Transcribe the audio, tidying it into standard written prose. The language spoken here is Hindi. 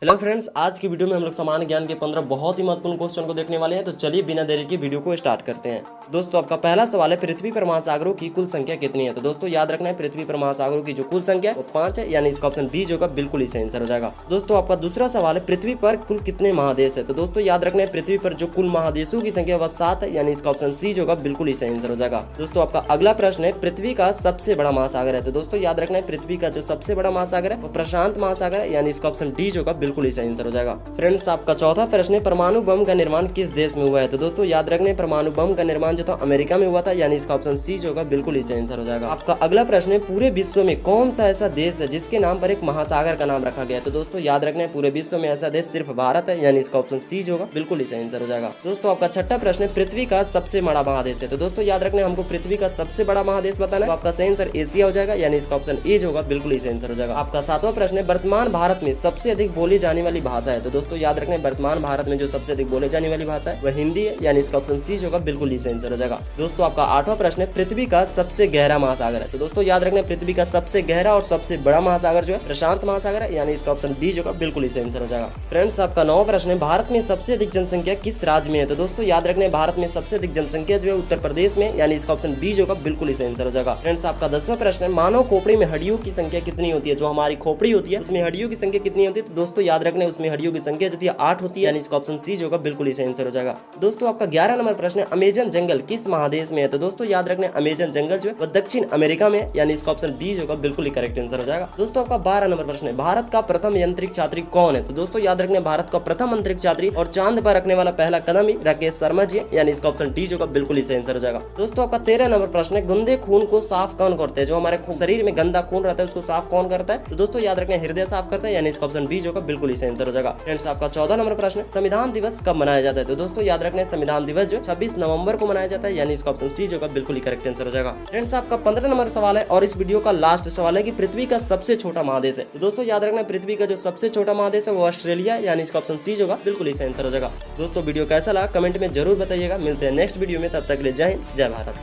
हेलो फ्रेंड्स, आज की वीडियो में हम लोग सामान्य ज्ञान के 15 बहुत ही महत्वपूर्ण क्वेश्चन को देखने वाले हैं। तो चलिए बिना देरी की वीडियो को स्टार्ट करते हैं। दोस्तों, आपका पहला सवाल है, पृथ्वी पर महासागरों की कुल संख्या कितनी है। तो दोस्तों याद रखना है, पृथ्वी पर महासागरों की जो कुल संख्या है वो 5 है, यानी इसका ऑप्शन बी जो होगा बिल्कुल ही सही आंसर हो जाएगा। दोस्तों आपका दूसरा सवाल है, पृथ्वी पर कुल कितने महादेश है। तो दोस्तों याद रखना है, पृथ्वी पर जो कुल महादेशों की संख्या वह 7 है, यानी इसका ऑप्शन सी जो होगा बिल्कुल ही सही आंसर हो जाएगा। दोस्तों आपका अगला प्रश्न है, पृथ्वी का सबसे बड़ा महासागर है। तो दोस्तों याद रखना है, पृथ्वी का जो सबसे बड़ा महासागर है वो प्रशांत महासागर है, यानी इसका ऑप्शन डी जो होगा बिल्कुल ही सही आंसर हो जाएगा। फ्रेंड्स आपका चौथा प्रश्न है, परमाणु बम का निर्माण किस देश में हुआ है। तो दोस्तों याद रखने परमाणु बम का निर्माण जो था अमेरिका में हुआ था, यानी इसका ऑप्शन सी जो होगा बिल्कुल ही सही आंसर हो जाएगा। आपका अगला प्रश्न है, पूरे विश्व में कौन सा ऐसा देश है जिसके नाम पर एक महासागर का नाम रखा गया है। तो दोस्तों याद रखना है, पूरे विश्व में ऐसा देश सिर्फ भारत है, यानी इसका ऑप्शन सी जो होगा बिल्कुल ही सही आंसर हो जाएगा। दोस्तों आपका छठा प्रश्न है, पृथ्वी का सबसे बड़ा महादेश है। तो दोस्तों याद रखना है, हमको पृथ्वी का सबसे बड़ा महादेश बताना है, तो आपका सही आंसर एशिया हो जाएगा, यानी इसका ऑप्शन ए जो होगा बिल्कुल ही सही आंसर हो जाएगा। आपका सातवां प्रश्न है, वर्तमान भारत में सबसे अधिक बोली जाने वाली भाषा है। तो दोस्तों याद रखना है, वर्तमान भारत में जो सबसे अधिक बोले जाने वाली भाषा है वह हिंदी है, यानी इसका ऑप्शन सी जो होगा बिल्कुल ही सही आंसर हो जाएगा। दोस्तों आपका आठवां प्रश्न है, पृथ्वी का सबसे गहरा महासागर है। तो दोस्तों याद रखना है, पृथ्वी का सबसे गहरा और सबसे बड़ा महासागर जो है प्रशांत महासागर है, यानी इसका ऑप्शन डी जो होगा बिल्कुल ही सही आंसर हो जाएगा। फ्रेंड्स आपका नौवां प्रश्न है, भारत में सबसे अधिक जनसंख्या किस राज्य में है। तो दोस्तों याद रखना है, भारत में सबसे अधिक जनसंख्या जो है उत्तर प्रदेश में, यानी इसका ऑप्शन बी जो होगा बिल्कुल ही सही आंसर हो जाएगा। फ्रेंड्स आपका 10वां प्रश्न है, मानव खोपड़ी में हड्डियों की संख्या कितनी होती है। जो हमारी खोपड़ी होती है उसमें हड्डियों की संख्या कितनी होती है। तो दोस्तों याद रखना है, उसमें हड्डियों की संख्या जो है 8 होती है, यानी इसका ऑप्शन सी जो होगा बिल्कुल ही सही आंसर हो जाएगा। दोस्तों आपका 11 नंबर प्रश्न है, अमेजन जंगल किस महादेश में है। तो दोस्तों याद रखना है, अमेजन जंगल जो है वह दक्षिण अमेरिका में है, यानी इसका ऑप्शन बी जो होगा बिल्कुल ही करेक्ट आंसर हो जाएगा। दोस्तों आपका 12 नंबर प्रश्न है, भारत का प्रथम अंतरिक्ष यात्री कौन है। तो दोस्तों याद रखना है, भारत का प्रथम अंतरिक्ष यात्री और चांद पर रखने वाला पहला कदम ही राकेश शर्मा जी है, यानी इसका ऑप्शन डी जो होगा बिल्कुल ही सही आंसर हो जाएगा। दोस्तों आपका 13 नंबर प्रश्न है, गंदे खून को साफ कौन करते हैं। जो हमारे शरीर में गंदा खून रहता है उसको साफ कौन करता है। तो दोस्तों याद रखना है, हृदय साफ करता है, यानी इसका ऑप्शन बी जो होगा बिल्कुल ही सही आंसर हो जाएगा। फ्रेंड्स आपका 14 नंबर प्रश्न है, संविधान दिवस कब मनाया जाता है। तो दोस्तों याद रखना है, संविधान दिवस जो 26 नवंबर को मनाया जाता है, यानी इसका ऑप्शन सी जो होगा बिल्कुल ही करेक्ट आंसर हो जाएगा। फ्रेंड्स आपका 15 नंबर सवाल है और इस वीडियो का लास्ट सवाल है कि पृथ्वी का सबसे छोटा महादेश है। तो दोस्तों याद रखना है, पृथ्वी का जो सबसे छोटा महादेश है वो ऑस्ट्रेलिया है, यानी इसका ऑप्शन सी जो होगा बिल्कुल ही सही आंसर हो जाएगा। दोस्तों वीडियो कैसा लगा कमेंट में जरूर बताइएगा। मिलते हैं नेक्स्ट वीडियो में, तब तक के लिए जय हिंद, जय भारत।